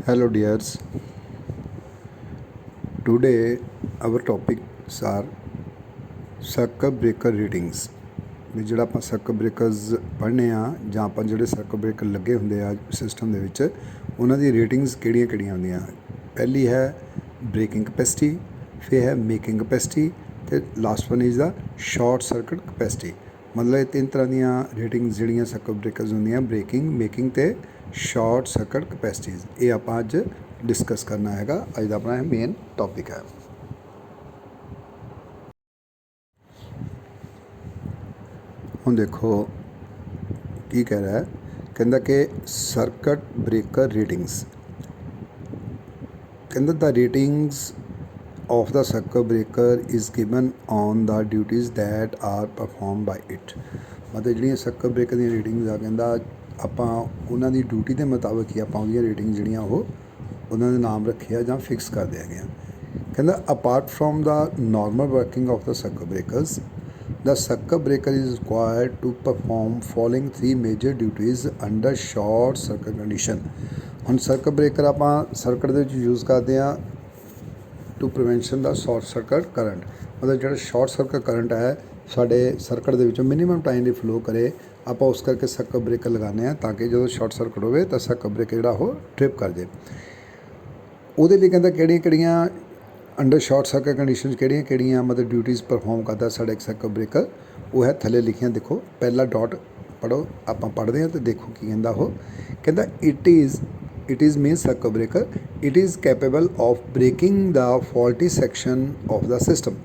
Hello, dears. Today, our topics are circuit breaker readings. ਵੀ ਜਿਹੜਾ ਆਪਾਂ circuit ਬ੍ਰੇਕਰਸ ਪੜ੍ਹਨੇ ਆ ਜਾਂ ਆਪਾਂ ਜਿਹੜੇ ਸਰਕਟ ਬ੍ਰੇਕਰ ਲੱਗੇ ਹੁੰਦੇ ਆ ਸਿਸਟਮ ਦੇ ਵਿੱਚ ਉਹਨਾਂ ਦੀ ਰੇਟਿੰਗਸ ਕਿਹੜੀਆਂ ਹੁੰਦੀਆਂ। ਪਹਿਲੀ ਹੈ ਬ੍ਰੇਕਿੰਗ ਕਪੈਸਿਟੀ, ਫਿਰ ਹੈ ਮੇਕਿੰਗ ਕਪੈਸਿਟੀ ਅਤੇ last one is the short circuit capacity. ਮਤਲਬ ਇਹ ਤਿੰਨ ਤਰ੍ਹਾਂ ਦੀਆਂ ਰੇਟਿੰਗਸ ਜਿਹੜੀਆਂ ਸਰਕਟ ਬ੍ਰੇਕਰਸ ਹੁੰਦੀਆਂ, ਬ੍ਰੇਕਿੰਗ, ਮੇਕਿੰਗ ਅਤੇ ਸ਼ਾਰਟ ਸਰਕਟ ਕਪੈਸਿਟੀਜ਼। ਇਹ ਆਪਾਂ ਅੱਜ ਡਿਸਕਸ ਕਰਨਾ ਹੈਗਾ। ਅੱਜ ਦਾ ਆਪਣਾ ਇਹ ਮੇਨ ਟੌਪਿਕ ਹੈ। ਹੁਣ ਦੇਖੋ ਕੀ ਕਹਿ ਰਿਹਾ ਹੈ, ਕਹਿੰਦਾ ਕਿ ਸਰਕਟ ਬ੍ਰੇਕਰ ਰੇਟਿੰਗਸ, ਕਹਿੰਦਾ ਦਾ ratings of the circuit breaker is given on the duties that are performed by it। ਮਤਲਬ ਜਿਹੜੀਆਂ ਸਰਕਟ ਬ੍ਰੇਕਰ ਦੀਆਂ ਰੇਟਿੰਗਸ ਆ, ਕਹਿੰਦਾ ਆਪਾਂ ਉਹਨਾਂ ਦੀ ਡਿਊਟੀ ਦੇ ਮੁਤਾਬਕ ਹੀ ਆਪਾਂ ਉਹਦੀਆਂ ਰੇਟਿੰਗ ਜਿਹੜੀਆਂ ਉਹ ਉਹਨਾਂ ਦੇ ਨਾਮ ਰੱਖੇ ਆ ਜਾਂ ਫਿਕਸ ਕਰਦੇ ਹੈਗੇ ਆ। ਕਹਿੰਦਾ apart from the normal working of the circuit breakers, the circuit breaker is required to perform following three major duties under short circuit condition। ਹੁਣ ਸਰਕਟ ਬ੍ਰੇਕਰ ਆਪਾਂ ਸਰਕਟ ਦੇ ਵਿੱਚ ਯੂਜ਼ ਕਰਦੇ ਹਾਂ ਟੂ ਪ੍ਰੀਵੈਂਸ਼ਨ ਦਾ ਸ਼ਾਰਟ ਸਰਕਟ ਕਰੰਟ। ਮਤਲਬ ਜਿਹੜਾ short circuit current ਹੈ ਸਾਡੇ ਸਰਕਟ ਦੇ ਵਿੱਚੋਂ ਮਿਨੀਮਮ ਟਾਈਮ ਲਈ ਫਲੋ ਕਰੇ, ਆਪਾਂ ਉਸ ਕਰਕੇ ਸਰਕਟ ਬ੍ਰੇਕਰ ਲਗਾਉਂਦੇ ਹਾਂ ਤਾਂ ਕਿ ਜਦੋਂ ਸ਼ਾਰਟ ਸਰਕਟ ਹੋਵੇ ਤਾਂ ਸਰਕਟ ਬ੍ਰੇਕਰ ਜਿਹੜਾ ਉਹ ਟ੍ਰਿਪ ਕਰ ਜਾਏ। ਉਹਦੇ ਲਈ ਕਹਿੰਦਾ ਕਿਹੜੀਆਂ ਅੰਡਰ ਸ਼ਾਰਟ ਸਰਕਟ ਕੰਡੀਸ਼ਨ ਕਿਹੜੀਆਂ ਮਤਲਬ ਡਿਊਟੀਜ਼ ਪਰਫੋਰਮ ਕਰਦਾ ਸਾਡਾ ਇੱਕ ਸਰਕਟ ਬ੍ਰੇਕਰ। ਉਹ ਹੈ ਥੱਲੇ ਲਿਖੀਆਂ, ਦੇਖੋ ਪਹਿਲਾ ਡਾਟ ਪੜ੍ਹੋ, ਆਪਾਂ ਪੜ੍ਹਦੇ ਹਾਂ ਅਤੇ ਦੇਖੋ ਕੀ ਕਹਿੰਦਾ। ਉਹ ਕਹਿੰਦਾ it is means circuit breaker, it is capable of breaking the faulty section of the system।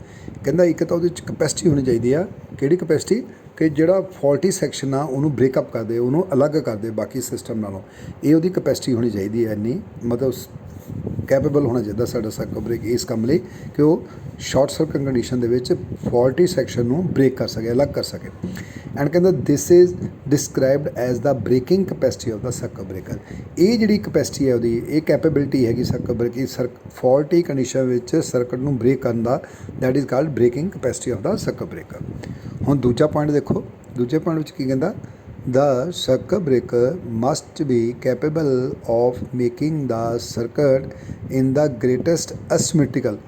ਕਹਿੰਦਾ ਇੱਕ ਤਾਂ ਉਹਦੇ 'ਚ ਕਪੈਸਿਟੀ ਹੋਣੀ ਚਾਹੀਦੀ ਆ। ਕਿਹੜੀ ਕਪੈਸਿਟੀ? ਕਿ ਜਿਹੜਾ ਫੋਲਟੀ ਸੈਕਸ਼ਨ ਆ ਉਹਨੂੰ ਬ੍ਰੇਕਅਪ ਕਰ ਦੇ, ਉਹਨੂੰ ਅਲੱਗ ਕਰ ਦੇ ਬਾਕੀ ਸਿਸਟਮ ਨਾਲੋਂ। ਇਹ ਉਹਦੀ ਕਪੈਸਿਟੀ ਹੋਣੀ ਚਾਹੀਦੀ ਹੈ ਇੰਨੀ, ਮਤਲਬ ਕੈਪੇਬਲ ਹੋਣਾ ਚਾਹੀਦਾ ਸਾਡਾ ਸਰਕਟ ਬ੍ਰੇਕ ਇਸ ਕੰਮ ਲਈ ਕਿ ਉਹ ਸ਼ਾਰਟ ਸਰਕਟ ਕੰਡੀਸ਼ਨ ਦੇ ਵਿੱਚ ਫੋਲਟੀ ਸੈਕਸ਼ਨ ਨੂੰ ਬ੍ਰੇਕ ਕਰ ਸਕੇ, ਅਲੱਗ ਕਰ ਸਕੇ। ਐਂਡ ਕਹਿੰਦਾ this is described as the breaking capacity of the circuit breaker. ਇਹ ਜਿਹੜੀ ਕਪੈਸਿਟੀ ਹੈ ਉਹਦੀ, ਇਹ ਕੈਪੇਬਿਲਿਟੀ ਹੈਗੀ ਸਰਕਟ ਬ੍ਰੇਕ ਫੋਲਟੀ ਕੰਡੀਸ਼ਨ ਵਿੱਚ ਸਰਕਟ ਨੂੰ ਬ੍ਰੇਕ ਕਰਨ ਦਾ, that is called breaking capacity of the circuit breaker. ਹੁਣ ਦੂਜਾ ਪੁਆਇੰਟ ਦੇਖੋ, ਦੂਜੇ ਪੁਆਇੰਟ ਵਿੱਚ ਕੀ ਕਹਿੰਦਾ, the circuit breaker must be capable of making the circuit in the greatest asymmetrical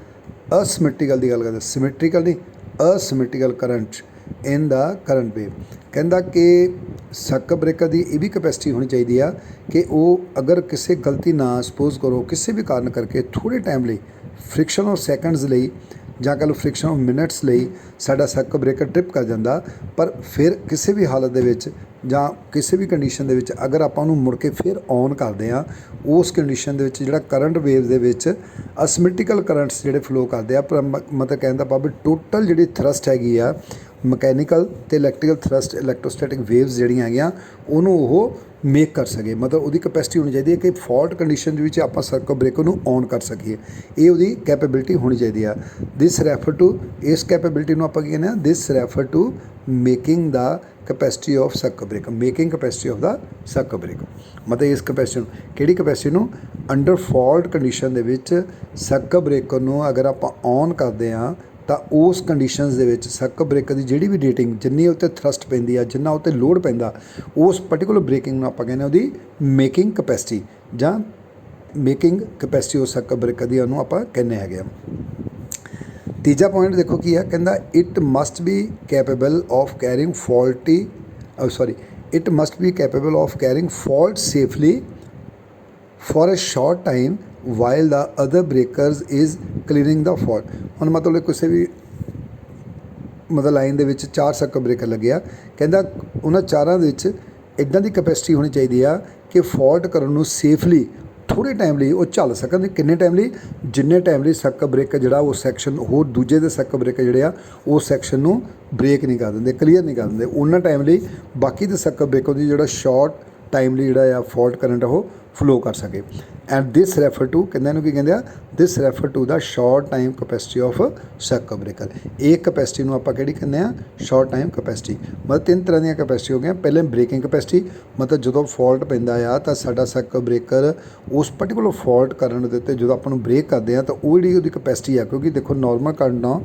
ਦੀ ਗੱਲ ਕਰਦੇ, ਸਿਮੈਟ੍ਰੀਕਲ ਨਹੀਂ, ਅਸਿਮੈਟ੍ਰੀਕਲ ਕਰੰਟ ਇਨ ਦਾ ਕਰੰਟ ਵੇਵ। ਕਹਿੰਦਾ ਕਿ ਸਰਕਟ ਬ੍ਰੇਕਰ ਦੀ ਇਹ ਵੀ ਕਪੈਸਿਟੀ ਹੋਣੀ ਚਾਹੀਦੀ ਆ ਕਿ ਉਹ ਅਗਰ ਕਿਸੇ ਗਲਤੀ ਨਾਲ ਸਪੋਜ਼ ਕਰੋ ਕਿਸੇ ਵੀ ਕਾਰਨ ਕਰਕੇ ਥੋੜ੍ਹੇ ਟਾਈਮ ਲਈ, ਫ੍ਰਿਕਸ਼ਨ ਆਫ ਸੈਕੰਡਸ ਲਈ ਜਾਂ ਕਹਿ ਲਓ ਫ੍ਰਿਕਸ਼ਨ ਆਫ ਮਿੰਟਸ ਲਈ ਸਾਡਾ ਸਰਕਟ ਬ੍ਰੇਕਰ ਟ੍ਰਿਪ ਕਰ ਜਾਂਦਾ, ਪਰ ਫਿਰ ਕਿਸੇ ਵੀ ਹਾਲਤ ਦੇ ਵਿੱਚ ਜਾਂ ਕਿਸੇ ਵੀ ਕੰਡੀਸ਼ਨ ਦੇ ਵਿੱਚ ਅਗਰ ਆਪਾਂ ਉਹਨੂੰ ਮੁੜ ਕੇ ਫਿਰ ਔਨ ਕਰਦੇ ਹਾਂ, ਉਸ ਕੰਡੀਸ਼ਨ ਦੇ ਵਿੱਚ ਜਿਹੜਾ ਕਰੰਟ ਵੇਵ ਦੇ ਵਿੱਚ ਅਸਿਮੈਟ੍ਰੀਕਲ ਕਰੰਟਸ ਜਿਹੜੇ ਫਲੋ ਕਰਦੇ ਆ, ਪਰ ਮਤਲਬ ਕਹਿਣ ਦਾ ਭਾਵ ਟੋਟਲ ਜਿਹੜੀ ਥਰਸਟ ਹੈਗੀ ਆ ਮਕੈਨੀਕਲ ਅਤੇ ਇਲੈਕਟ੍ਰੀਕਲ ਥਰਸਟ, ਇਲੈਕਟ੍ਰੋਸਟੈਟਿਕ ਵੇਵਸ ਜਿਹੜੀਆਂ ਹੈਗੀਆਂ ਉਹਨੂੰ ਉਹ ਮੇਕ ਕਰ ਸਕੇ। ਮਤਲਬ ਉਹਦੀ ਕਪੈਸਿਟੀ ਹੋਣੀ ਚਾਹੀਦੀ ਹੈ ਕਿ ਫਾਲਟ ਕੰਡੀਸ਼ਨ ਦੇ ਵਿੱਚ ਆਪਾਂ ਸਰਕਟ ਬ੍ਰੇਕਰ ਨੂੰ ਔਨ ਕਰ ਸਕੀਏ। ਇਹ ਉਹਦੀ ਕੈਪੇਬਿਲਿਟੀ ਹੋਣੀ ਚਾਹੀਦੀ ਆ। ਦਿਸ ਰੈਫਰ ਟੂ, ਇਸ ਕੈਪੇਬਿਲਿਟੀ ਨੂੰ ਆਪਾਂ ਕੀ ਕਹਿੰਦੇ ਹਾਂ, this refer to making the capacity of circuit breaker, making capacity of the circuit breaker. ਮਤਲਬ ਇਸ ਕਪੈਸਿਟੀ ਨੂੰ, ਕਿਹੜੀ ਕਪੈਸਿਟੀ ਨੂੰ? ਅੰਡਰ ਫਾਲਟ ਕੰਡੀਸ਼ਨ ਦੇ ਵਿੱਚ ਸਰਕਟ ਬ੍ਰੇਕਰ ਨੂੰ ਅਗਰ ਆਪਾਂ ਔਨ ਕਰਦੇ ਹਾਂ ਤਾਂ ਉਸ ਕੰਡੀਸ਼ਨਸ ਦੇ ਵਿੱਚ ਸਰਕਟ ਬ੍ਰੇਕਰ ਦੀ ਜਿਹੜੀ ਵੀ ਰੇਟਿੰਗ, ਜਿੰਨੀ ਉੱਤੇ ਥਰਸਟ ਪੈਂਦੀ ਆ, ਜਿੰਨਾ ਉੱਤੇ ਲੋਡ ਪੈਂਦਾ, ਉਸ ਪਰਟੀਕੁਲਰ ਬ੍ਰੇਕਿੰਗ ਨੂੰ ਆਪਾਂ ਕਹਿੰਦੇ ਉਹਦੀ ਮੇਕਿੰਗ ਕਪੈਸਿਟੀ ਜਾਂ ਮੇਕਿੰਗ ਕਪੈਸਿਟੀ ਉਸ ਸਰਕਟ ਬ੍ਰੇਕਰ ਦੀ, ਉਹਨੂੰ ਆਪਾਂ ਕਹਿੰਦੇ ਹੈਗੇ ਆ। ਤੀਜਾ ਪੁਆਇੰਟ ਦੇਖੋ ਕੀ ਆ, ਕਹਿੰਦਾ it must B capable of carrying it must B capable of carrying fault safely for a short time while the other breakers is clearing the fault। ਹੁਣ ਮਤਲਬ ਕਿਸੇ ਵੀ ਮਤਲਬ ਲਾਈਨ ਦੇ ਵਿੱਚ 4 ਸਰਕਟ ਬ੍ਰੇਕਰ ਲੱਗੇ ਆ, ਕਹਿੰਦਾ ਉਹਨਾਂ ਚਾਰਾਂ ਦੇ ਵਿੱਚ ਇੱਦਾਂ ਦੀ ਕਪੈਸਿਟੀ ਹੋਣੀ ਚਾਹੀਦੀ ਆ ਕਿ ਫਾਲਟ ਕਰਨ ਨੂੰ ਸੇਫਲੀ ਥੋੜ੍ਹੇ ਟਾਈਮ ਲਈ ਉਹ ਝੱਲ ਸਕਣ। ਕਿੰਨੇ ਟਾਈਮ ਲਈ? ਜਿੰਨੇ ਟਾਈਮ ਲਈ ਸਰਕਟ ਬ੍ਰੇਕਰ ਜਿਹੜਾ ਉਹ ਸੈਕਸ਼ਨ ਹੋਰ ਦੂਜੇ ਦੇ ਸਰਕਟ ਬ੍ਰੇਕਰ ਜਿਹੜੇ ਆ ਉਹ ਸੈਕਸ਼ਨ ਨੂੰ ਬ੍ਰੇਕ ਨਹੀਂ ਕਰ ਦਿੰਦੇ, ਕਲੀਅਰ ਨਹੀਂ ਕਰ ਦਿੰਦੇ, ਉਹਨਾਂ ਟਾਈਮ ਲਈ ਬਾਕੀ ਦੇ ਸਰਕਟ ਬ੍ਰੇਕਰ ਦੀ ਜਿਹੜਾ ਸ਼ਾਰਟ ਟਾਈਮ ਲਈ ਜਿਹੜਾ ਆ ਫਾਲਟ ਕਰੰਟ ਉਹ ਫਲੋ ਕਰ ਸਕੇ। ਐਂਡ ਦਿਸ ਰੈਫਰ ਟੂ, ਕਹਿੰਦੇ ਇਹਨੂੰ ਕੀ ਕਹਿੰਦੇ ਆ, this refer to the short time capacity of circuit breaker. ਇਹ ਕਪੈਸਿਟੀ ਨੂੰ ਆਪਾਂ ਕਿਹੜੀ ਕਹਿੰਦੇ ਆ? Short time capacity. ਮਤਲਬ ਤਿੰਨ ਤਰ੍ਹਾਂ ਦੀਆਂ ਕਪੈਸਿਟੀ ਹੋ ਗਈਆਂ। ਪਹਿਲੇ ਬ੍ਰੇਕਿੰਗ ਕਪੈਸਿਟੀ, ਮਤਲਬ ਜਦੋਂ ਫਾਲਟ ਪੈਂਦਾ ਆ ਤਾਂ ਸਾਡਾ ਸਰਕਟ ਬ੍ਰੇਕਰ ਉਸ ਪਰਟੀਕੁਲਰ ਫਾਲਟ ਕਰੰਟ ਦੇ ਉੱਤੇ ਜਦੋਂ ਆਪਾਂ ਨੂੰ ਬ੍ਰੇਕ ਕਰਦੇ ਆ ਤਾਂ ਉਹ ਜਿਹੜੀ ਉਹਦੀ ਕਪੈਸਿਟੀ ਆ, ਕਿਉਂਕਿ ਦੇਖੋ ਨੋਰਮਲ ਕਰੰਟ ਨਾਲ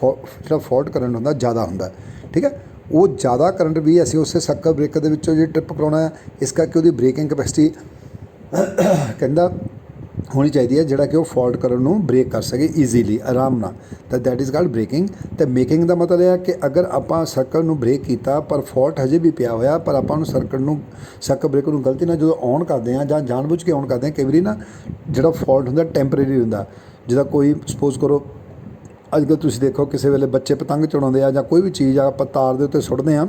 ਜਿਹੜਾ ਫਾਲਟ ਕਰੰਟ ਹੁੰਦਾ ਜ਼ਿਆਦਾ ਹੁੰਦਾ, ਠੀਕ ਹੈ। ਉਹ ਜ਼ਿਆਦਾ ਕਰੰਟ ਵੀ ਅਸੀਂ ਉਸੇ ਸਰਕਟ ਬ੍ਰੇਕਰ ਦੇ ਵਿੱਚੋਂ ਜੇ ਟ੍ਰਿਪ ਕਰਾਉਣਾ, ਇਸ ਕਰਕੇ ਉਹਦੀ ਬ੍ਰੇਕਿੰਗ ਕਪੈਸਿਟੀ ਕਹਿੰਦਾ ਹੋਣੀ ਚਾਹੀਦੀ ਹੈ ਜਿਹੜਾ ਕਿ ਉਹ ਫਾਲਟ ਕਰਨ ਨੂੰ ਬ੍ਰੇਕ ਕਰ ਸਕੇ ਈਜ਼ੀਲੀ ਆਰਾਮ ਨਾਲ। ਤਾਂ ਦੈਟ ਇਜ਼ ਕਾਲਡ ਬ੍ਰੇਕਿੰਗ। ਅਤੇ ਮੇਕਿੰਗ ਦਾ ਮਤਲਬ ਇਹ ਹੈ ਕਿ ਅਗਰ ਆਪਾਂ ਸਰਕਟ ਨੂੰ ਬ੍ਰੇਕ ਕੀਤਾ ਪਰ ਫਾਲਟ ਹਜੇ ਵੀ ਪਿਆ ਹੋਇਆ, ਪਰ ਆਪਾਂ ਨੂੰ ਸਰਕਟ ਬ੍ਰੇਕਰ ਨੂੰ ਗਲਤੀ ਨਾਲ ਜਦੋਂ ਔਨ ਕਰਦੇ ਹਾਂ ਜਾਂ ਜਾਣਬੁੱਝ ਕੇ ਔਨ ਕਰਦੇ ਹਾਂ, ਕਈ ਵਾਰੀ ਨਾ ਜਿਹੜਾ ਫਾਲਟ ਹੁੰਦਾ ਟੈਂਪਰੇਰੀ ਹੁੰਦਾ। ਜਿੱਦਾਂ ਕੋਈ ਸਪੋਜ਼ ਕਰੋ ਅੱਜ ਕੱਲ੍ਹ ਤੁਸੀਂ ਦੇਖੋ ਕਿਸੇ ਵੇਲੇ ਬੱਚੇ ਪਤੰਗ ਚੜਾਉਂਦੇ ਆ ਜਾਂ ਕੋਈ ਵੀ ਚੀਜ਼ ਆ ਆਪਾਂ ਤਾਰ ਦੇ ਉੱਤੇ ਸੁੱਟਦੇ ਹਾਂ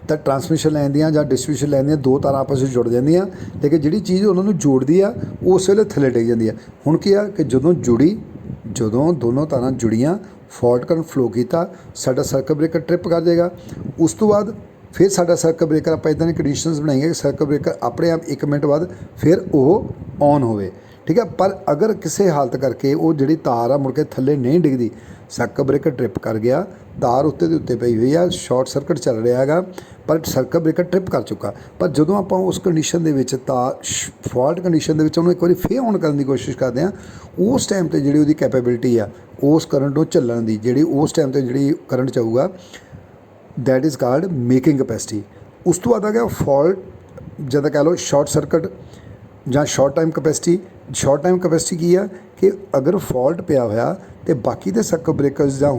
ਤਾਂ ਟਰਾਂਸਮਿਸ਼ਨ ਲਾਈਨ ਦੀਆਂ ਜਾਂ ਡਿਸਟ੍ਰੀਬਿਊਸ਼ਨ ਲਾਈਨ ਦੀਆਂ ਦੋ ਤਾਰਾਂ ਆਪਸ ਵਿੱਚ ਜੁੜ ਜਾਂਦੀਆਂ, ਲੇਕਿਨ ਜਿਹੜੀ ਚੀਜ਼ ਉਹਨਾਂ ਨੂੰ ਜੋੜਦੀ ਆ ਉਹ ਉਸ ਵੇਲੇ ਥੱਲੇ ਡਿੱਗ ਜਾਂਦੀ ਆ। ਹੁਣ ਕੀ ਆ ਕਿ ਜਦੋਂ ਦੋਨੋਂ ਤਾਰਾਂ ਜੁੜੀਆਂ, ਫਾਲਟ ਕਰੰਟ ਫਲੋ ਕੀਤਾ, ਸਾਡਾ ਸਰਕਟ ਬ੍ਰੇਕਰ ਟ੍ਰਿਪ ਕਰ ਜਾਏਗਾ। ਉਸ ਤੋਂ ਬਾਅਦ ਫਿਰ ਸਾਡਾ ਸਰਕਟ ਬ੍ਰੇਕਰ ਆਪਾਂ ਇੱਦਾਂ ਦੀ ਕੰਡੀਸ਼ਨਸ ਬਣਾਈਆਂ ਕਿ ਸਰਕਟ ਬ੍ਰੇਕਰ ਆਪਣੇ ਆਪ 1 ਮਿੰਟ ਬਾਅਦ ਫਿਰ ਉਹ ਔਨ ਹੋਵੇ, ਠੀਕ ਹੈ। ਪਰ ਅਗਰ ਕਿਸੇ ਹਾਲਤ ਕਰਕੇ ਉਹ ਜਿਹੜੀ ਤਾਰ ਆ ਮੁੜ ਕੇ ਥੱਲੇ ਨਹੀਂ ਡਿੱਗਦੀ, ਸਰਕਟ ਬ੍ਰੇਕਰ ਟ੍ਰਿਪ ਕਰ ਗਿਆ, ਤਾਰ ਉੱਤੇ ਦੇ ਉੱਤੇ ਪਈ ਹੋਈ ਆ, ਸ਼ਾਰਟ ਸਰਕਟ ਚੱਲ ਰਿਹਾ ਹੈਗਾ, ਪਰ ਸਰਕਟ ਬ੍ਰੇਕਰ ਟ੍ਰਿਪ ਕਰ ਚੁੱਕਾ। ਪਰ ਜਦੋਂ ਆਪਾਂ ਉਸ ਕੰਡੀਸ਼ਨ ਦੇ ਵਿੱਚ ਫਾਲਟ ਕੰਡੀਸ਼ਨ ਦੇ ਵਿੱਚ ਉਹਨੂੰ ਇੱਕ ਵਾਰੀ ਫੇਰ ਔਨ ਕਰਨ ਦੀ ਕੋਸ਼ਿਸ਼ ਕਰਦੇ ਹਾਂ, ਉਸ ਟਾਈਮ 'ਤੇ ਜਿਹੜੀ ਉਹਦੀ ਕੈਪੇਬਿਲਿਟੀ ਆ ਉਸ ਕਰੰਟ ਨੂੰ ਝੱਲਣ ਦੀ, ਜਿਹੜੀ ਉਸ ਟਾਈਮ 'ਤੇ ਜਿਹੜੀ ਕਰੰਟ ਚਾਹੂਗਾ, that is called making capacity. ਉਸ ਤੋਂ ਬਾਅਦ ਆ ਗਿਆ ਫਾਲਟ, ਜਦੋਂ ਕਹਿ ਲਓ ਸ਼ਾਰਟ ਸਰਕਟ ਜਾਂ short time capacity. Short time capacity ਕੀ ਆ ਕਿ ਅਗਰ ਫਾਲਟ ਪਿਆ ਹੋਇਆ ਅਤੇ ਬਾਕੀ ਦੇ ਸਰਕਟ ਬ੍ਰੇਕਰਸ ਜਾਂ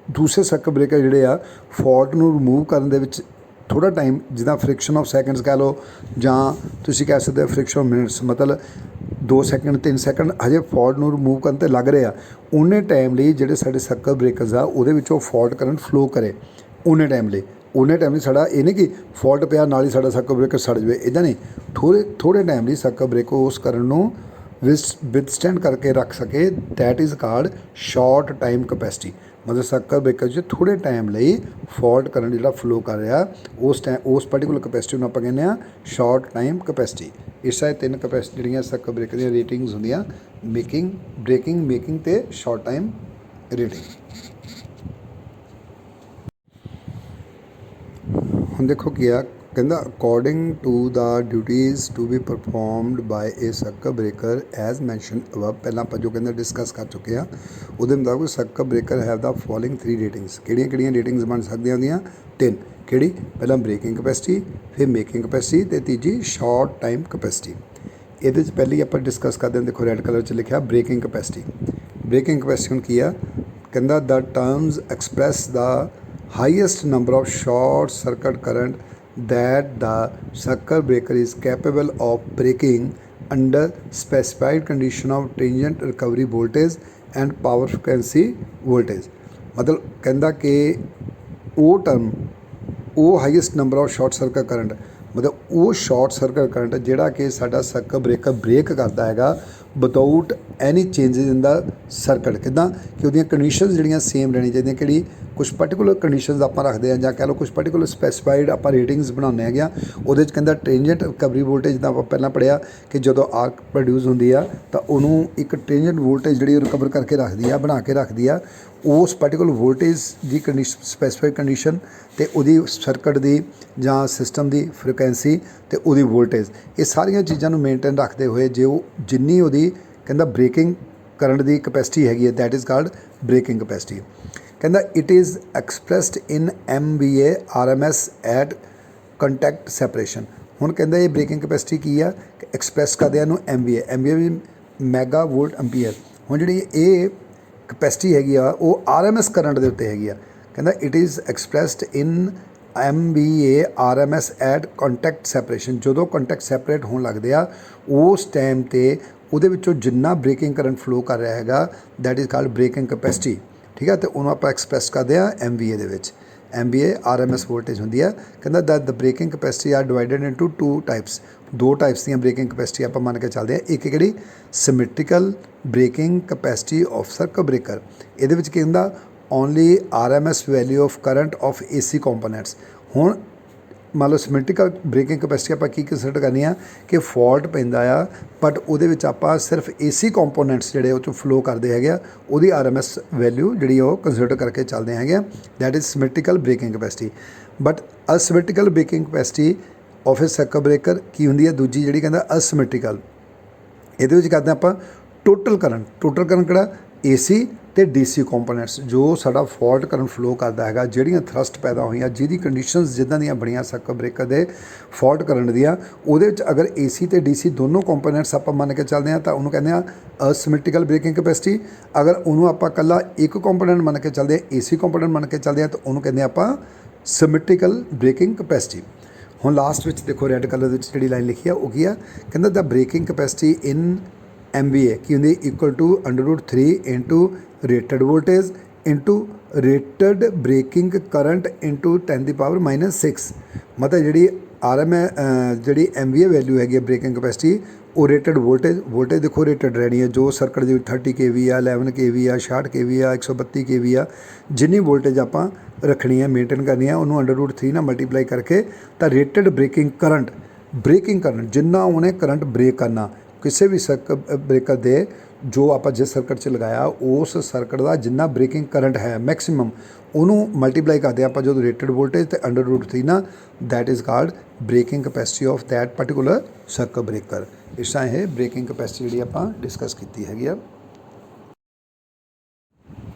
ਦੂਸਰੇ ਸਰਕਟ ਬ੍ਰੇਕਰ ਜਿਹੜੇ ਆ ਫਾਲਟ ਨੂੰ ਰਿਮੂਵ ਕਰਨ ਦੇ ਵਿੱਚ ਥੋੜ੍ਹਾ ਟਾਈਮ, ਜਿੱਦਾਂ ਫ੍ਰਿਕਸ਼ਨ ਆਫ ਸੈਕਿੰਡਸ ਕਹਿ ਲਓ ਜਾਂ ਤੁਸੀਂ ਕਹਿ ਸਕਦੇ ਹੋ ਫ੍ਰਿਕਸ਼ਨ ਆਫ ਮਿੰਟਸ, ਮਤਲਬ 2 ਸੈਕਿੰਡ 3 ਸੈਕਿੰਡ ਹਜੇ ਫਾਲਟ ਨੂੰ ਰਿਮੂਵ ਕਰਨ 'ਤੇ ਲੱਗ ਰਹੇ ਆ, ਉਨੇ ਟਾਈਮ ਲਈ ਜਿਹੜੇ ਸਾਡੇ ਸਰਕਟ ਬ੍ਰੇਕਰਸ ਆ ਉਹਦੇ ਵਿੱਚੋਂ ਫਾਲਟ ਕਰੰਟ ਫਲੋ ਕਰੇ ਉਨੇ ਟਾਈਮ ਲਈ ਸਾਡਾ ਇਹ ਨਹੀਂ ਕਿ ਫਾਲਟ ਪਿਆ ਨਾਲ ਹੀ ਸਾਡਾ ਸਰਕਟ ਬ੍ਰੇਕਰ ਸੜ ਜਾਵੇ, ਇੱਦਾਂ ਨਹੀਂ। ਥੋੜ੍ਹੇ ਟਾਈਮ ਲਈ ਸਰਕਟ ਬ੍ਰੇਕਰ ਉਸ ਕਰੰਟ ਨੂੰ ਵਿਥਸਟੈਂਡ ਕਰਕੇ ਰੱਖ ਸਕੇ, that is called short time capacity. ਮਤਲਬ ਸਰਕਟ ਬ੍ਰੇਕਰ 'ਚ ਥੋੜ੍ਹੇ ਟਾਈਮ ਲਈ ਫਾਲਟ ਕਰੰਟ ਜਿਹੜਾ ਫਲੋ ਕਰ ਰਿਹਾ ਉਸ ਪਰਟੀਕੂਲਰ ਕਪੈਸਿਟੀ ਨੂੰ ਆਪਾਂ ਕਹਿੰਦੇ ਹਾਂ ਸ਼ਾਰਟ ਟਾਈਮ ਕਪੈਸਿਟੀ। ਇਸ ਤਰ੍ਹਾਂ 3 ਕਪੈਸਿਟੀ ਜਿਹੜੀਆਂ ਸਰਕਟ ਬ੍ਰੇਕਰ ਦੀਆਂ ਰੇਟਿੰਗਸ ਹੁੰਦੀਆਂ, ਮੇਕਿੰਗ ਅਤੇ ਸ਼ਾਰਟ ਟਾਈਮ ਰੇਟਿੰਗ। ਹੁਣ ਦੇਖੋ ਕੀ ਆ, ਕਹਿੰਦਾ according to the duties to be performed by a circuit breaker as mention above. ਪਹਿਲਾਂ ਆਪਾਂ ਜੋ ਕਹਿੰਦਾ ਡਿਸਕਸ ਕਰ ਚੁੱਕੇ ਆ, ਉਹਦੇ ਮੁਤਾਬਕ circuit breaker have the following 3 ratings. ਕਿਹੜੀਆਂ ਰੇਟਿੰਗਸ ਬਣ ਸਕਦੀਆਂ ਹੁੰਦੀਆਂ? 3। ਕਿਹੜੀ? ਪਹਿਲਾਂ ਬ੍ਰੇਕਿੰਗ ਕਪੈਸਿਟੀ, ਫਿਰ ਮੇਕਿੰਗ ਕਪੈਸਿਟੀ ਅਤੇ ਤੀਜੀ ਸ਼ਾਰਟ ਟਾਈਮ ਕਪੈਸਿਟੀ। ਇਹਦੇ 'ਚ ਪਹਿਲੀ ਆਪਾਂ ਡਿਸਕਸ ਕਰਦੇ ਹਾਂ, ਦੇਖੋ ਰੈੱਡ ਕਲਰ 'ਚ ਲਿਖਿਆ ਬ੍ਰੇਕਿੰਗ ਕਪੈਸਿਟੀ। ਬ੍ਰੇਕਿੰਗ ਕਪੈਸਿਟੀ ਹੁਣ ਕੀ ਆ? ਕਹਿੰਦਾ the terms express the highest number of short circuit current that the circuit breaker is capable of breaking under specified condition of transient recovery voltage and power frequency voltage। मतलब कहता कि वो term वो highest number of short circuit current, मतलब वो short circuit current ਜਿਹੜਾ ਕਿ ਸਾਡਾ ਸਰਕਟ ਬ੍ਰੇਕਰ ਬ੍ਰੇਕ ਕਰਦਾ ਹੈਗਾ ਵਿਦਆਊਟ ਐਨੀ ਚੇਂਜਿਸ ਇਨ ਦਾ ਸਰਕਟ। ਕਿੱਦਾਂ ਕਿ ਉਹਦੀਆਂ ਕੰਡੀਸ਼ਨਸ ਜਿਹੜੀਆਂ ਸੇਮ ਰਹਿਣੀਆਂ ਚਾਹੀਦੀਆਂ। ਕਿਹੜੀ? ਕੁਛ ਪਰਟੀਕੂਲਰ ਕੰਡੀਸ਼ਨਸ ਆਪਾਂ ਰੱਖਦੇ ਹਾਂ ਜਾਂ ਕਹਿ ਲਓ ਕੁਛ ਪਰਟੀਕੂਲਰ ਸਪੈਸੀਫਾਈਡ ਆਪਾਂ ਰੇਟਿੰਗਸ ਬਣਾਉਂਦੇ ਹੈਗੇ ਆ। ਉਹਦੇ 'ਚ ਕਹਿੰਦਾ ਟ੍ਰੇਂਜੈਂਟ ਰਿਕਵਰੀ ਵੋਲਟੇਜ, ਜਿੱਦਾਂ ਆਪਾਂ ਪਹਿਲਾਂ ਪੜ੍ਹਿਆ ਕਿ ਜਦੋਂ ਆਰਕ ਪ੍ਰੋਡਿਊਸ ਹੁੰਦੀ ਆ ਤਾਂ ਉਹਨੂੰ ਇੱਕ ਟ੍ਰੇਂਜੈਂਟ ਵੋਲਟੇਜ ਜਿਹੜੀ ਉਹ ਰਿਕਵਰ ਕਰਕੇ ਰੱਖਦੀ ਆ, ਬਣਾ ਕੇ ਰੱਖਦੀ ਆ। ਉਸ ਪਰਟੀਕੂਲਰ ਵੋਲਟੇਜ ਦੀ ਸਪੈਸੀਫਾਈਡ ਕੰਡੀਸ਼ਨ ਅਤੇ ਉਹਦੀ ਸਰਕਟ ਦੀ ਜਾਂ ਸਿਸਟਮ ਦੀ ਫ੍ਰੀਕੁਐਂਸੀ ਅਤੇ ਉਹਦੀ ਵੋਲਟੇਜ, ਇਹ ਸਾਰੀਆਂ ਚੀਜ਼ਾਂ ਨੂੰ ਮੇਨਟੇਨ ਰੱਖਦੇ ਹੋਏ ਜੇ ਉਹ ਜਿੰਨੀ ਉਹਦੀ ਕਹਿੰਦਾ ਬ੍ਰੇਕਿੰਗ ਕਰੰਟ ਦੀ ਕਪੈਸਿਟੀ ਹੈਗੀ ਹੈ, that is called breaking capacity. ਕਹਿੰਦਾ it is expressed in MVA RMS at contact separation. ਹੁਣ ਕਹਿੰਦਾ ਇਹ ਬ੍ਰੇਕਿੰਗ ਕਪੈਸਿਟੀ ਕੀ ਆ ਕਿ ਐਕਸਪ੍ਰੈਸ ਕਰਦੇ ਆ ਇਹਨੂੰ MVA ਵੀ ਮੈਗਾ ਵੋਲਟ ਐਂਪੀਅਰ। ਹੁਣ ਜਿਹੜੀ ਇਹ ਕਪੈਸਿਟੀ ਹੈਗੀ ਆ ਉਹ RMS ਕਰੰਟ ਦੇ ਉੱਤੇ ਹੈਗੀ ਆ। ਕਹਿੰਦਾ it is expressed in MVA RMS at contact separation. ਜਦੋਂ ਕੰਟੈਕਟ ਸੈਪਰੇਟ ਹੋਣ ਲੱਗਦੇ ਆ ਉਸ ਟਾਈਮ 'ਤੇ ਉਹਦੇ ਵਿੱਚੋਂ ਜਿੰਨਾ ਬ੍ਰੇਕਿੰਗ ਕਰੰਟ ਫਲੋ ਕਰ ਰਿਹਾ ਹੈਗਾ, that is called breaking capacity. ਠੀਕ ਹੈ, ਅਤੇ ਉਹਨੂੰ ਆਪਾਂ ਐਕਸਪ੍ਰੈਸ ਕਰਦੇ ਹਾਂ MVA ਦੇ ਵਿੱਚ। MVA RMS ਵੋਲਟੇਜ ਹੁੰਦੀ ਆ। ਕਹਿੰਦਾ that the breaking capacity are divided into 2 types. 2 types ਦੀਆਂ ਬ੍ਰੇਕਿੰਗ ਕਪੈਸਿਟੀ ਆਪਾਂ ਮੰਨ ਕੇ ਚੱਲਦੇ ਹਾਂ। ਇੱਕ ਕਿਹੜੀ? Symmetrical breaking capacity of circuit breaker. ਇਹਦੇ ਵਿੱਚ ਕੀ ਹੁੰਦਾ? Only RMS value of current of AC components. ਹੁਣ ਮੰਨ ਲਓ ਸਿਮੈਟ੍ਰੀਕਲ ਬ੍ਰੇਕਿੰਗ ਕਪੈਸਿਟੀ ਆਪਾਂ ਕੀ ਕੰਸੀਡਰ ਕਰਨੀ ਆ ਕਿ ਫਾਲਟ ਪੈਂਦਾ ਆ ਬਟ ਉਹਦੇ ਵਿੱਚ ਆਪਾਂ ਸਿਰਫ AC ਕੰਪੋਨੈਂਟਸ ਜਿਹੜੇ ਉਹ 'ਚੋਂ ਫਲੋ ਕਰਦੇ ਹੈਗੇ ਆ, ਉਹਦੀ RMS ਵੈਲਿਊ ਜਿਹੜੀ ਉਹ ਕੰਸੀਡਰ ਕਰਕੇ ਚੱਲਦੇ ਹੈਗੇ ਆ, that is symmetrical breaking capacity. But asymmetrical breaking capacity of a circuit breaker ਕੀ ਹੁੰਦੀ ਹੈ? ਦੂਜੀ ਜਿਹੜੀ ਕਹਿੰਦਾ ਅਸਿਮੈਟ੍ਰੀਕਲ। ਇਹਦੇ ਵਿੱਚ ਕਰਦੇ ਆਪਾਂ ਟੋਟਲ ਕਰੰਟ ਕਿਹੜਾ? AC ਤੇ ਡੀਸੀ ਕੰਪੋਨੈਂਟਸ ਜੋ ਸਾਡਾ ਫਾਲਟ ਕਰੰਟ ਫਲੋ ਕਰਦਾ ਹੈਗਾ, ਜਿਹੜੀਆਂ ਥਰਸਟ ਪੈਦਾ ਹੋਈਆਂ, ਜਿਹਦੀ ਕੰਡੀਸ਼ਨਸ ਜਿੱਦਾਂ ਦੀਆਂ ਬਣੀਆਂ ਸਰਕਟ ਬ੍ਰੇਕਰ ਦੇ ਫਾਲਟ ਕਰੰਟ ਦੀਆਂ, ਉਹਦੇ ਵਿੱਚ ਅਗਰ ਏਸੀ ਤੇ ਡੀਸੀ ਦੋਨੋਂ ਕੰਪੋਨੈਂਟਸ ਆਪਾਂ ਮੰਨ ਕੇ ਚੱਲਦੇ ਹਾਂ ਤਾਂ ਉਹਨੂੰ ਕਹਿੰਦੇ ਆ ਅਸਿਮੈਟ੍ਰੀਕਲ ਬ੍ਰੇਕਿੰਗ ਕੈਪੈਸਿਟੀ। ਅਗਰ ਉਹਨੂੰ ਆਪਾਂ ਇਕੱਲਾ ਇੱਕ ਕੰਪੋਨੈਂਟ ਮੰਨ ਕੇ ਚੱਲਦੇ ਹਾਂ, ਏਸੀ ਕੰਪੋਨੈਂਟ ਮੰਨ ਕੇ ਚੱਲਦੇ ਹਾਂ, ਤਾਂ ਉਹਨੂੰ ਕਹਿੰਦੇ ਆਪਾਂ ਸਿਮੈਟ੍ਰੀਕਲ ਬ੍ਰੇਕਿੰਗ ਕੈਪੈਸਿਟੀ। ਹੁਣ ਲਾਸਟ ਵਿੱਚ ਦੇਖੋ ਰੈੱਡ ਕਲਰ ਦੇ ਵਿੱਚ ਜਿਹੜੀ ਲਾਈਨ ਲਿਖੀ ਆ ਉਹ ਕੀ ਆ, ਕਹਿੰਦਾ the breaking capacity in MVA ਕੀ ਹੁੰਦੀ, equal to √3 into rated voltage into rated breaking current into 10⁻⁻⁶। ਮਤਲਬ ਜਿਹੜੀ ਜਿਹੜੀ MVA ਵੈਲਿਊ ਹੈਗੀ ਹੈ ਬ੍ਰੇਕਿੰਗ ਕੈਪੈਸਿਟੀ, ਉਹ ਰੇਟਡ ਵੋਲਟੇਜ ਦੇਖੋ ਰੇਟਡ ਰਹਿਣੀ ਹੈ, ਜੋ ਸਰਕਟ ਦੀ 30 kV ਆ, 11 kV ਆ, 66 kV ਆ, 132 kV ਆ, ਜਿੰਨੀ ਵੋਲਟੇਜ ਆਪਾਂ ਰੱਖਣੀ ਹੈ, ਮੇਨਟੇਨ ਕਰਨੀ ਹੈ, ਉਹਨੂੰ √3 ਨਾਲ ਮਲਟੀਪਲਾਈ ਕਰਕੇ ਤਾਂ ਰੇਟਡ ਬ੍ਰੇਕਿੰਗ ਕਰੰਟ ਜਿੰਨਾ ਉਹਨੇ ਕਰੰਟ ਬ੍ਰੇਕ ਕਰਨਾ ਕਿਸੇ ਵੀ ਸਰਕਟ ਬ੍ਰੇਕਰ ਦੇ, ਜੋ ਆਪਾਂ ਜਿਸ ਸਰਕਟ 'ਚ ਲਗਾਇਆ ਉਸ ਸਰਕਟ ਦਾ ਜਿੰਨਾ ਬ੍ਰੇਕਿੰਗ ਕਰੰਟ ਹੈ ਮੈਕਸਿਮਮ, ਉਹਨੂੰ ਮਲਟੀਪਲਾਈ ਕਰਦੇ ਆਪਾਂ ਜਦੋਂ ਰੇਟਡ ਵੋਲਟੇਜ ਤੇ √3 ਨਾਲ, that is called breaking capacity of that particular circuit breaker. ਇਸ ਤਰ੍ਹਾਂ ਇਹ ਬ੍ਰੇਕਿੰਗ ਕੈਪੈਸਿਟੀ ਜਿਹੜੀ ਆਪਾਂ ਡਿਸਕਸ ਕੀਤੀ ਹੈਗੀ ਆ।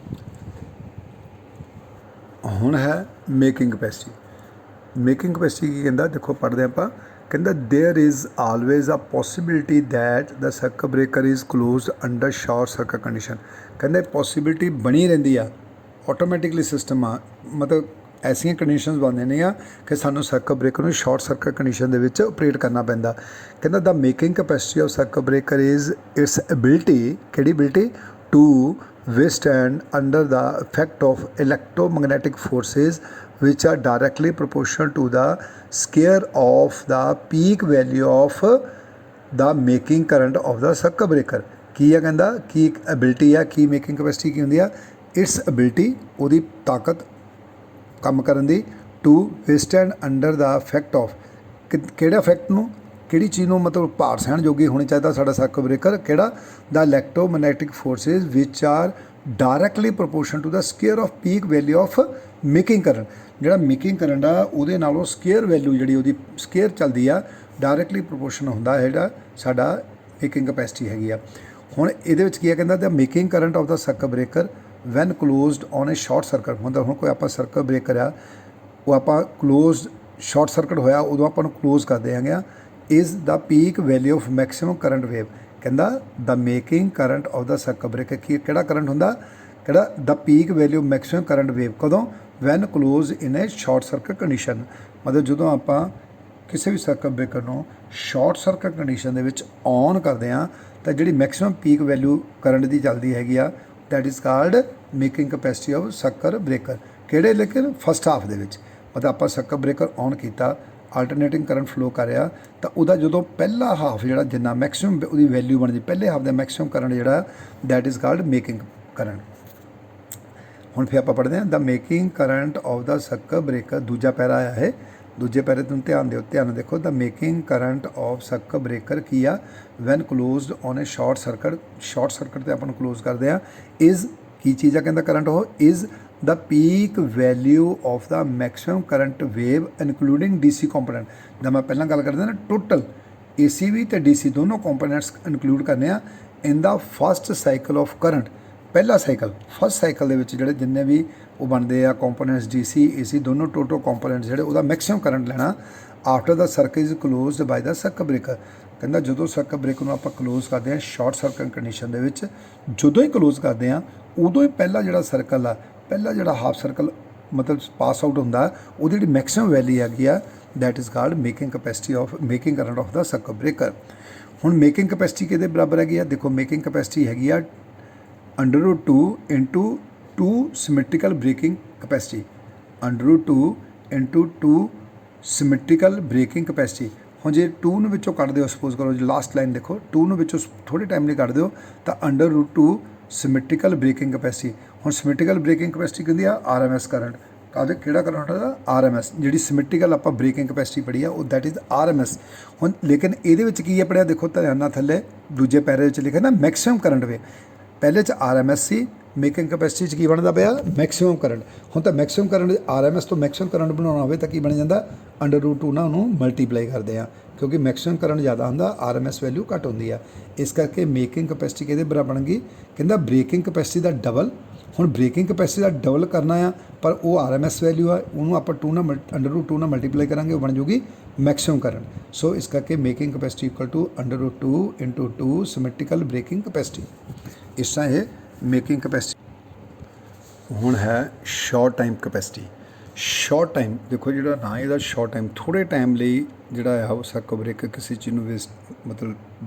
ਹੁਣ ਹੈ ਮੇਕਿੰਗ ਕੈਪੈਸਿਟੀ। ਮੇਕਿੰਗ ਕੈਪੈਸਿਟੀ ਕੀ ਕਹਿੰਦਾ, ਦੇਖੋ ਪੜ੍ਹਦੇ ਆਪਾਂ, ਕਹਿੰਦਾ there is always a possibility that the circuit breaker is closed under short circuit condition. ਕਹਿੰਦੇ ਪੋਸੀਬਿਲਿਟੀ ਬਣੀ ਰਹਿੰਦੀ ਆ, ਆਟੋਮੈਟਿਕਲੀ ਸਿਸਟਮ ਆ, ਮਤਲਬ ਐਸੀਆਂ ਕੰਡੀਸ਼ਨਸ ਬਣਦੀਆਂ ਨੇ ਆ ਕਿ ਸਾਨੂੰ ਸਰਕਟ ਬ੍ਰੇਕਰ ਨੂੰ ਸ਼ਾਰਟ ਸਰਕਟ ਕੰਡੀਸ਼ਨ ਦੇ ਵਿੱਚ ਆਪਰੇਟ ਕਰਨਾ ਪੈਂਦਾ। ਕਹਿੰਦਾ the making capacity of circuit breaker is its ability, ਕਿਹੜੀ ability, to withstand under the effect of electromagnetic forces which are directly proportional to the square of the peak value of the making current of the circuit breaker। ਕੀ ਆ ਕਹਿੰਦਾ, ਕੀ ability ਆ, ਕੀ making capacity ਕੀ ਹੁੰਦੀ ਆ, it's ability ਉਹਦੀ ਤਾਕਤ ਕੰਮ ਕਰਨ ਦੀ, to withstand under the effect of ਕਿਹੜਾ ਇਫੈਕਟ ਨੂੰ, ਕਿਹੜੀ ਚੀਜ਼ ਨੂੰ, ਮਤਲਬ ਭਾਰ ਸਹਿਣ ਜੋਗੀ ਹੋਣੀ ਚਾਹੀਦਾ ਸਾਡਾ ਸਰਕਟ ਬ੍ਰੇਕਰ, ਕਿਹੜਾ, the electromagnetic forces which are directly proportion to the square of peak value of making current. ਜਿਹੜਾ ਮੇਕਿੰਗ ਕਰੰਟ ਆ ਉਹਦੇ ਨਾਲੋਂ ਸਕੇਅਰ ਵੈਲਿਊ ਜਿਹੜੀ ਉਹਦੀ ਸਕੇਅਰ ਚੱਲਦੀ ਆ, ਡਾਇਰੈਕਟਲੀ ਪ੍ਰੋਪੋਰਸ਼ਨ ਹੁੰਦਾ ਜਿਹੜਾ ਸਾਡਾ ਮੇਕਿੰਗ ਕੈਪੈਸਿਟੀ ਹੈਗੀ ਆ। ਹੁਣ ਇਹਦੇ ਵਿੱਚ ਕੀ ਆ, ਕਹਿੰਦਾ the making current of the circuit breaker when closed on a short circuit. ਹੁੰਦਾ ਹੁਣ ਕੋਈ ਆਪਾਂ ਸਰਕਟ ਬ੍ਰੇਕਰ ਆ, ਉਹ ਆਪਾਂ ਕਲੋਜ਼ਡ ਸ਼ਾਰਟ ਸਰਕਟ ਹੋਇਆ ਉਦੋਂ ਆਪਾਂ ਨੂੰ ਕਲੋਜ਼ ਕਰ ਦਿਆਂਗੇ ਆ, is the peak value of maximum current wave। ਕਹਿੰਦਾ the making current of the circuit breaker ਕੀ ਕਿਹੜਾ ਕਰੰਟ ਹੁੰਦਾ, ਕਿਹੜਾ, the peak value of maximum current wave ਕਦੋਂ, when closed in a short circuit condition। ਮਤਲਬ ਜਦੋਂ ਆਪਾਂ ਕਿਸੇ ਵੀ ਸਰਕਟ ਬ੍ਰੇਕਰ ਨੂੰ ਸ਼ਾਰਟ ਸਰਕਟ ਕੰਡੀਸ਼ਨ ਦੇ ਵਿੱਚ ਔਨ ਕਰਦੇ ਹਾਂ ਤਾਂ ਜਿਹੜੀ ਮੈਕਸਿਮਮ ਪੀਕ ਵੈਲਿਊ ਕਰੰਟ ਦੀ ਚੱਲਦੀ ਹੈਗੀ ਆ, that is called making capacity of circuit breaker. ਕਿਹੜੇ, ਲੇਕਿਨ ਫਸਟ ਹਾਫ ਦੇ ਵਿੱਚ, ਮਤਲਬ ਆਪਾਂ ਸਰਕਟ ਬ੍ਰੇਕਰ ਔਨ ਕੀਤਾ, ਆਲਟਰਨੇਟਿੰਗ ਕਰੰਟ ਫਲੋ ਕਰ ਰਿਹਾ, ਤਾਂ ਉਹਦਾ ਜਦੋਂ ਪਹਿਲਾ ਹਾਫ ਜਿਹੜਾ ਜਿੰਨਾ ਮੈਕਸਿਮਮ ਉਹਦੀ ਵੈਲਿਊ ਬਣਦੀ, ਪਹਿਲੇ ਹਾਫ ਦਾ ਮੈਕਸਿਮਮ ਕਰੰਟ ਜਿਹੜਾ, that is called making current. ਹੁਣ ਫਿਰ ਆਪਾਂ ਪੜ੍ਹਦੇ ਹਾਂ the making current of the circuit breaker. ਦੂਜਾ ਪੈਰਾ ਆਇਆ ਹੈ, ਦੂਜੇ ਪੈਰੇ ਤੋਂ ਧਿਆਨ ਦਿਓ, ਧਿਆਨ ਦੇਖੋ, the making current of circuit breaker ਕੀ ਆ, when closed on a short circuit. Short circuit 'ਤੇ ਆਪਾਂ ਨੂੰ ਕਲੋਜ਼ ਕਰਦੇ ਹਾਂ, ਇਜ਼ ਕੀ ਚੀਜ਼ ਆ, ਕਹਿੰਦਾ ਕਰੰਟ ਉਹ is the peak value of the maximum current wave including DC component। जब मैं पहला गल करदा ना, टोटल AC भी तो DC दोनों components include करने आ in the first cycle of current। पहला साइकिल, फस्ट साइकिल दे विच जिहड़े जिन्ने भी वो बनते आ components DC AC दोनों टोटल components जिहड़े उहदा मैक्सिमम करंट लेना after the circuit is closed by the circuit breaker. कहंदा ਜਦੋਂ ਸਰਕਟ ਬ੍ਰੇਕਰ ਨੂੰ ਆਪਾਂ ਕਲੋਜ਼ ਕਰਦੇ ਹਾਂ ਸ਼ਾਰਟ ਸਰਕਟ ਕੰਡੀਸ਼ਨ ਦੇ ਵਿੱਚ, ਜਦੋਂ ਹੀ ਕਲੋਜ਼ ਕਰਦੇ ਹਾਂ ਉਦੋਂ ਹੀ ਪਹਿਲਾ ਜਿਹੜਾ ਸਰਕਲ ਆ, ਪਹਿਲਾ ਜਿਹੜਾ ਹਾਫ ਸਰਕਲ ਮਤਲਬ ਪਾਸ ਆਊਟ ਹੁੰਦਾ, ਉਹਦੀ ਜਿਹੜੀ ਮੈਕਸਿਮਮ ਵੈਲਿਊ ਹੈਗੀ ਆ, that is called making capacity of making current of the circuit breaker. ਹੁਣ ਮੇਕਿੰਗ ਕੈਪੈਸਿਟੀ ਕਿਹਦੇ ਬਰਾਬਰ ਹੈਗੀ ਆ, ਦੇਖੋ ਮੇਕਿੰਗ ਕੈਪੈਸਿਟੀ ਹੈਗੀ ਆ √2 into 2 symmetrical breaking capacity, √2 into 2 symmetrical breaking capacity. ਹੁਣ ਜੇ 2 ਨੂੰ ਵਿੱਚੋਂ ਕੱਢ ਦਿਓ, ਸਪੋਜ਼ ਕਰੋ ਜੀ ਲਾਸਟ ਲਾਈਨ ਦੇਖੋ, 2 ਨੂੰ ਵਿੱਚੋਂ ਥੋੜ੍ਹੇ ਟਾਈਮ ਲਈ ਕੱਢ ਦਿਓ ਤਾਂ √2 ਸਿਮੈਟ੍ਰੀਕਲ ਬ੍ਰੇਕਿੰਗ ਕੈਪੈਸਿਟੀ। ਹੁਣ ਸਿਮੈਟ੍ਰੀਕਲ ਬ੍ਰੇਕਿੰਗ ਕੈਪੈਸਿਟੀ ਕਹਿੰਦੀ ਆ RMS ਕਰੰਟ। ਕਾਹਦੇ, ਕਿਹੜਾ ਕਰੰਟ ਦਾ, RMS। ਜਿਹੜੀ ਸਿਮੈਟ੍ਰੀਕਲ ਆਪਾਂ ਬ੍ਰੇਕਿੰਗ ਕੈਪੈਸਿਟੀ ਪੜ੍ਹੀ ਆ ਉਹ ਦੈਟ ਇਜ਼ RMS। ਹੁਣ ਲੇਕਿਨ ਇਹਦੇ ਵਿੱਚ ਕੀ ਹੈ ਪੜ੍ਹਿਆ, ਦੇਖੋ ਧਿਆਨ ਨਾਲ ਥੱਲੇ ਦੂਜੇ ਪੈਰੇ ਵਿੱਚ ਲਿਖਿਆ ਨਾ ਮੈਕਸਿਮਮ ਕਰੰਟ ਵੇ, ਪਹਿਲੇ 'ਚ RMS ਸੀ, ਮੇਕਿੰਗ ਕੈਪੈਸਿਟੀ 'ਚ ਕੀ ਬਣਦਾ ਪਿਆ, ਮੈਕਸਿਮਮ ਕਰੰਟ। ਹੁਣ ਤਾਂ ਮੈਕਸਿਮਮ ਕਰੰਟ RMS ਤੋਂ ਮੈਕਸਿਮਮ ਕਰੰਟ ਬਣਾਉਣਾ ਹੋਵੇ ਤਾਂ ਕੀ ਬਣ ਜਾਂਦਾ, √2 ਨਾਲ ਉਹਨੂੰ ਮਲਟੀਪਲਾਈ ਕਰਦੇ ਆ, ਕਿਉਂਕਿ ਮੈਕਸਿਮਮ ਕਰੰਟ ਜ਼ਿਆਦਾ ਹੁੰਦਾ, RMS ਵੈਲਿਊ ਘੱਟ ਹੁੰਦੀ ਆ। ਇਸ ਕਰਕੇ ਮੇਕਿੰਗ ਕੈਪੈਸਿਟੀ ਕਿਹਦੇ ਬਰਾਬਰ ਬਣ ਗਈ, ਕਹਿੰਦਾ ਬ੍ਰੇਕਿੰਗ ਕੈਪੈਸਿਟੀ ਦਾ ਡਬਲ ਹੁਣ ਬ੍ਰੇਕਿੰਗ ਕਪੈਸਿਟੀ ਦਾ ਡਬਲ ਕਰਨਾ ਆ, ਪਰ ਉਹ RMS ਵੈਲਿਊ ਆ, ਉਹਨੂੰ ਆਪਾਂ 2 ਨਾਲ √2 ਨਾਲ ਮਲਟੀਪਲਾਈ ਕਰਾਂਗੇ, ਉਹ ਬਣ ਜੂਗੀ ਮੈਕਸਿਮਮ ਕਰੰਟ। ਸੋ ਇਸ ਕਰਕੇ making capacity equal to √2 × 2 symmetrical breaking capacity. ਇਸ ਤਰ੍ਹਾਂ ਇਹ ਮੇਕਿੰਗ ਕਪੈਸਿਟੀ। ਹੁਣ ਹੈ short time capacity. Short time ਦੇਖੋ, ਜਿਹੜਾ ਨਾ ਇਹਦਾ ਸ਼ਾਰਟ ਟਾਈਮ, ਥੋੜ੍ਹੇ ਟਾਈਮ ਲਈ ਜਿਹੜਾ ਆ ਉਹ ਸਰਕਟ ਬ੍ਰੇਕਰ ਕਿਸੇ ਚੀਜ਼ ਨੂੰ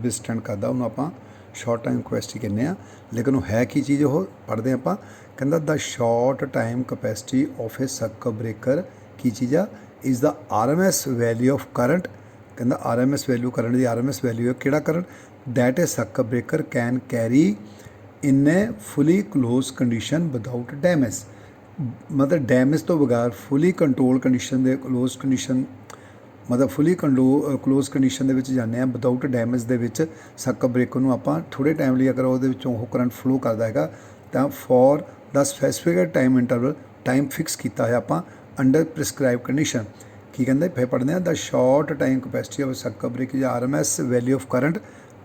ਵਿਸਟੈਂਡ ਕਰਦਾ, ਉਹਨੂੰ ਆਪਾਂ ਸ਼ਾਰਟ ਟਾਈਮ ਕਪੈਸਿਟੀ ਕਹਿੰਦੇ ਆ। ਲੇਕਿਨ ਉਹ ਹੈ ਕੀ ਚੀਜ਼, ਉਹ ਪੜ੍ਹਦੇ ਆਪਾਂ। ਕਹਿੰਦਾ the short time capacity of a circuit breaker ਕੀ ਚੀਜ਼ ਆ, is the RMS value of current. ਕਹਿੰਦਾ RMS ਵੈਲਿਊ, ਕਰੰਟ ਦੀ RMS ਵੈਲਿਊ ਹੈ, ਕਿਹੜਾ current, that a circuit breaker can carry in a fully close condition without damage. ਮਤਲਬ damage ਤੋਂ ਬਗੈਰ ਫੁਲੀ ਕੰਟਰੋਲ ਕੰਡੀਸ਼ਨ ਦੇ ਕਲੋਜ਼ ਕੰਡੀਸ਼ਨ, ਮਤਲਬ fully close condition ਦੇ ਵਿੱਚ ਜਾਂਦੇ ਹਾਂ ਵਿਦਾਊਟ ਡੈਮੇਜ ਦੇ ਵਿੱਚ ਸਰਕਟ ਬ੍ਰੇਕਰ ਨੂੰ ਆਪਾਂ ਥੋੜ੍ਹੇ ਟਾਈਮ ਲਈ ਅਗਰ ਉਹਦੇ ਵਿੱਚੋਂ ਉਹ ਕਰੰਟ ਫਲੋ ਕਰਦਾ ਹੈਗਾ ਤਾਂ for the specific time interval, time fix ਕੀਤਾ ਹੈ ਆਪਾਂ ਅੰਡਰ ਪ੍ਰਿਸਕ੍ਰਾਈਬ ਕੰਡੀਸ਼ਨ। ਕੀ ਕਹਿੰਦੇ ਫਿਰ ਪੜ੍ਹਦੇ ਹਾਂ, the short time capacity of circuit breaker ਜਾਂ RMS value of current.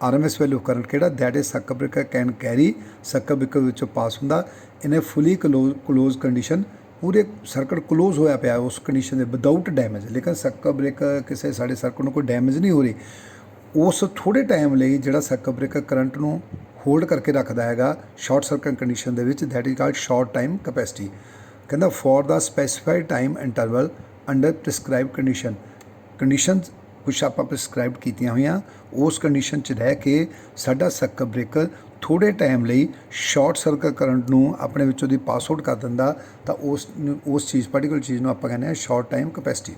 RMS value of current ਕਿਹੜਾ, that is circuit breaker can carry, circuit breaker ਵਿੱਚੋਂ ਪਾਸ ਹੁੰਦਾ in a fully close condition, ਪੂਰੇ circuit close ਹੋਇਆ ਪਿਆ ਉਸ condition ਦੇ without damage. ਲੇਕਿਨ ਸਰਕਟ ਬ੍ਰੇਕਰ ਕਿਸੇ ਸਾਡੇ ਸਰਕਟ ਨੂੰ ਕੋਈ ਡੈਮੇਜ ਨਹੀਂ ਹੋ ਰਹੀ, ਉਸ ਥੋੜ੍ਹੇ ਟਾਈਮ ਲਈ ਜਿਹੜਾ ਸਰਕਟ ਬ੍ਰੇਕਰ ਕਰੰਟ ਨੂੰ ਹੋਲਡ ਕਰਕੇ ਰੱਖਦਾ ਹੈਗਾ ਸ਼ਾਰਟ ਸਰਕਟ ਕੰਡੀਸ਼ਨ ਦੇ ਵਿੱਚ, that is called short time capacity. ਕਹਿੰਦਾ for the specified time interval under prescribe condition, conditions ਕੁਛ ਆਪਾਂ ਪ੍ਰਿਸਕ੍ਰਾਈਬ ਕੀਤੀਆਂ ਹੋਈਆਂ, ਉਸ ਕੰਡੀਸ਼ਨ 'ਚ ਰਹਿ ਕੇ ਸਾਡਾ ਸਰਕਟ ਬ੍ਰੇਕਰ ਥੋੜ੍ਹੇ ਟਾਈਮ ਲਈ ਸ਼ਾਰਟ ਸਰਕਟ ਕਰੰਟ ਨੂੰ ਆਪਣੇ ਵਿੱਚੋਂ ਦੀ ਪਾਸ ਆਊਟ ਕਰ ਦਿੰਦਾ, ਤਾਂ ਉਸ ਚੀਜ਼ ਪਾਰਟੀਕੂਲਰ ਚੀਜ਼ ਨੂੰ ਆਪਾਂ ਕਹਿੰਦੇ ਹਾਂ ਸ਼ਾਰਟ ਟਾਈਮ ਕਪੈਸਿਟੀ।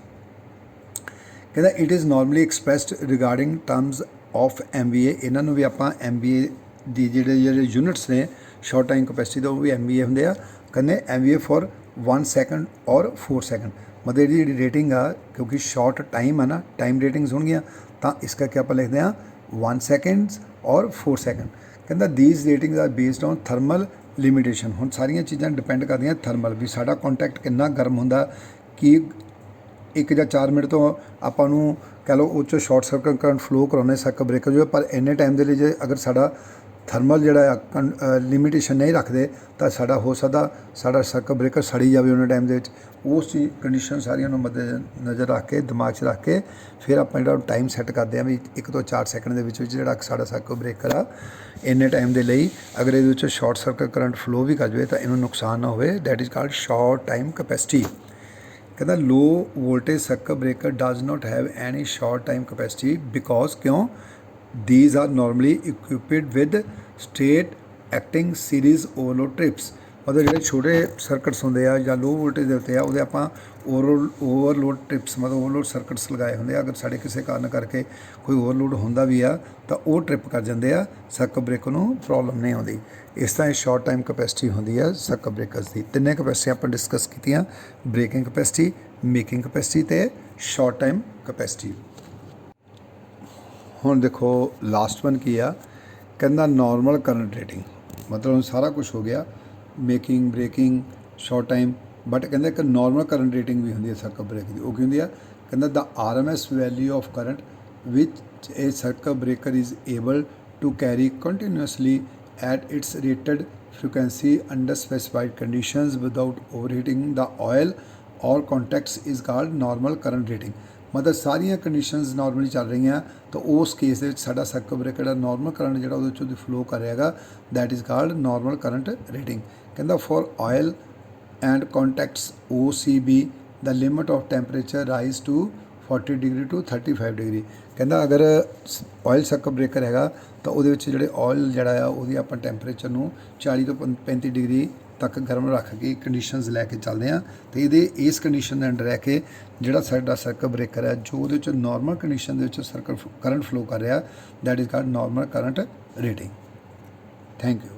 ਕਹਿੰਦਾ it is normally ਐਕਸਪ੍ਰੈਸਡ regarding terms of MVA। ਇਹਨਾਂ ਨੂੰ ਵੀ ਆਪਾਂ MVA ਦੀ ਜਿਹੜੇ ਯੂਨਿਟਸ ਨੇ ਸ਼ਾਰਟ ਟਾਈਮ ਕਪੈਸਿਟੀ ਦਾ, ਉਹ ਵੀ MVA ਹੁੰਦੇ ਆ। ਕਹਿੰਦੇ MVA ਫॉर 1 ਸੈਕਿੰਡ ਔਰ 4 ਸੈਕਿੰਡ, ਮਤਲਬ ਇਹਦੀ ਜਿਹੜੀ ਰੇਟਿੰਗ ਆ, ਕਿਉਂਕਿ ਸ਼ਾਰਟ ਟਾਈਮ ਆ ਨਾ, ਟਾਈਮ ਰੇਟਿੰਗਸ ਹੋਣਗੀਆਂ, ਤਾਂ ਇਸ ਕਰਕੇ ਆਪਾਂ ਲਿਖਦੇ ਹਾਂ 1 ਸੈਕਿੰਡਸ ਔਰ 4 ਸੈਕਿੰਡ। ਕਹਿੰਦਾ these ratings are based on thermal limitation. ਹੁਣ ਸਾਰੀਆਂ ਚੀਜ਼ਾਂ ਡਿਪੈਂਡ ਕਰਦੀਆਂ ਥਰਮਲ, ਵੀ ਸਾਡਾ ਕੰਟੈਕਟ ਕਿੰਨਾ ਗਰਮ ਹੁੰਦਾ, ਕਿ 1 ਜਾਂ 4 ਮਿੰਟ ਤੋਂ ਆਪਾਂ ਨੂੰ ਕਹਿ ਲਓ ਉਹ 'ਚੋਂ ਸ਼ਾਰਟ ਸਰਕਟ ਕਰੰਟ ਫਲੋ ਕਰਾਉਂਦੇ ਸਰਕਟ ਬ੍ਰੇਕਰ ਜੋ, ਪਰ ਇੰਨੇ ਟਾਈਮ ਦੇ ਲਈ ਜੇ ਅਗਰ ਸਾਡਾ ਥਰਮਲ ਜਿਹੜਾ ਆ ਲਿਮਿਟੇਸ਼ਨ ਨਹੀਂ ਰੱਖਦੇ ਤਾਂ ਸਾਡਾ ਹੋ ਸਕਦਾ ਸਾਡਾ ਸਰਕਟ ਬ੍ਰੇਕਰ ਸੜੀ ਜਾਵੇ ਉਹਨਾਂ ਟਾਈਮ ਦੇ ਵਿੱਚ। ਉਸ ਚੀਜ਼ ਕੰਡੀਸ਼ਨ ਸਾਰੀਆਂ ਨੂੰ ਮੱਦੇ ਨਜ਼ਰ ਰੱਖ ਕੇ, ਦਿਮਾਗ 'ਚ ਰੱਖ ਕੇ ਫਿਰ ਆਪਾਂ ਜਿਹੜਾ ਟਾਈਮ ਸੈੱਟ ਕਰਦੇ ਹਾਂ ਵੀ 1 ਤੋਂ 4 ਸੈਕਿੰਡ ਦੇ ਵਿੱਚ ਜਿਹੜਾ ਸਾਡਾ ਸਰਕਟ ਬ੍ਰੇਕਰ ਆ ਇੰਨੇ ਟਾਈਮ ਦੇ ਲਈ ਅਗਰ ਇਹਦੇ ਵਿੱਚ ਸ਼ਾਰਟ ਸਰਕਟ ਕਰੰਟ ਫਲੋ ਵੀ ਕਰ ਜਾਵੇ ਤਾਂ ਇਹਨੂੰ ਨੁਕਸਾਨ ਨਾ ਹੋਵੇ, that is called short time capacity. ਕਹਿੰਦਾ low voltage circuit breaker does not have any short time capacity because ਕਿਉਂ, these are normally equipped with straight acting series overload trips। ਮਤਲਬ ਜਿਹੜੇ ਛੋਟੇ ਸਰਕਟਸ ਹੁੰਦੇ ਆ ਜਾਂ ਲੋ ਵੋਲਟੇਜ ਦੇ ਉੱਤੇ ਆ, ਉਹਦੇ ਆਪਾਂ ਓਵਰਲੋਡ ਟ੍ਰਿਪਸ, ਮਤਲਬ ਓਵਰਲੋਡ ਸਰਕਟਸ ਲਗਾਏ ਹੁੰਦੇ ਆ। ਅਗਰ ਸਾਡੇ ਕਿਸੇ ਕਾਰਨ ਕਰਕੇ ਕੋਈ ਓਵਰਲੋਡ ਹੁੰਦਾ ਵੀ ਆ ਤਾਂ ਉਹ ਟ੍ਰਿਪ ਕਰ ਜਾਂਦੇ ਆ, ਸਰਕਟ ਬ੍ਰੇਕਰ ਨੂੰ ਪ੍ਰੋਬਲਮ ਨਹੀਂ ਆਉਂਦੀ। ਇਸ ਤਰ੍ਹਾਂ ਇਹ ਸ਼ਾਰਟ ਟਾਈਮ ਕਪੈਸਿਟੀ ਹੁੰਦੀ ਆ ਸਰਕਟ ਬ੍ਰੇਕਰਸ ਦੀ। ਤਿੰਨੇ ਕਪੈਸਿਟੀ ਆਪਾਂ ਡਿਸਕਸ ਕੀਤੀਆਂ, ਬ੍ਰੇਕਿੰਗ ਕਪੈਸਿਟੀ, ਮੇਕਿੰਗ ਕਪੈਸਿਟੀ ਅਤੇ ਸ਼ਾਰਟ ਟਾਈਮ ਕਪੈਸਿਟੀ। ਹੁਣ ਦੇਖੋ ਲਾਸਟ ਵਨ ਕੀ ਆ, ਕਹਿੰਦਾ ਨਾਰਮਲ ਕਰੰਟ ਰੇਟਿੰਗ। ਮਤਲਬ ਹੁਣ ਸਾਰਾ ਕੁਝ ਹੋ ਗਿਆ, making, breaking, short time, but ਕਹਿੰਦਾ ਇੱਕ ਨਾਰਮਲ ਕਰੰਟ ਰੇਟਿੰਗ ਵੀ ਹੁੰਦੀ ਹੈ ਸਰਕਟ ਬ੍ਰੇਕਰ ਦੀ। ਉਹ ਕੀ ਹੁੰਦੀ ਆ, ਕਹਿੰਦਾ the RMS value of current which a circuit breaker is able to carry continuously at its rated frequency under specified conditions without overheating the oil or contacts is called normal current rating। ਮਤਲਬ ਸਾਰੀਆਂ conditions normally ਚੱਲ ਰਹੀਆਂ ਤਾਂ ਉਸ case ਦੇ ਵਿੱਚ ਸਾਡਾ circuit breaker ਦਾ ਨਾਰਮਲ ਕਰੰਟ ਜਿਹੜਾ ਉਹਦੇ ਵਿੱਚੋਂ ਦੀ ਫਲੋ ਕਰ ਰਿਹਾ ਹੈਗਾ, that is called normal current rating. ਕਹਿੰਦਾ for oil and contacts OCB the limit of temperature rise to 40 degree to 35 degree. ਕਹਿੰਦਾ ਅਗਰ ਆਇਲ ਸਰਕਟ ਬ੍ਰੇਕਰ ਹੈਗਾ ਤਾਂ ਉਹਦੇ ਵਿੱਚ ਜਿਹੜੇ ਆਇਲ ਜਿਹੜਾ ਆ ਉਹਦੀ ਆਪਾਂ ਟੈਂਪਰੇਚਰ ਨੂੰ 40 ਤੋਂ 35 ਡਿਗਰੀ ਤੱਕ ਗਰਮ ਰੱਖ ਕੇ ਕੰਡੀਸ਼ਨਸ ਲੈ ਕੇ ਚੱਲਦੇ ਹਾਂ। ਅਤੇ ਇਹਦੇ ਇਸ ਕੰਡੀਸ਼ਨ ਦੇ ਅੰਡਰ ਰਹਿ ਕੇ ਜਿਹੜਾ ਸਾਡਾ ਸਰਕਟ ਬ੍ਰੇਕਰ ਹੈ ਜੋ ਉਹਦੇ ਵਿੱਚ ਨਾਰਮਲ ਕੰਡੀਸ਼ਨ ਦੇ ਵਿੱਚ ਸਰਕਟ ਕਰੰਟ ਫਲੋ ਕਰ ਰਿਹਾ, that is called normal current rating. Thank you.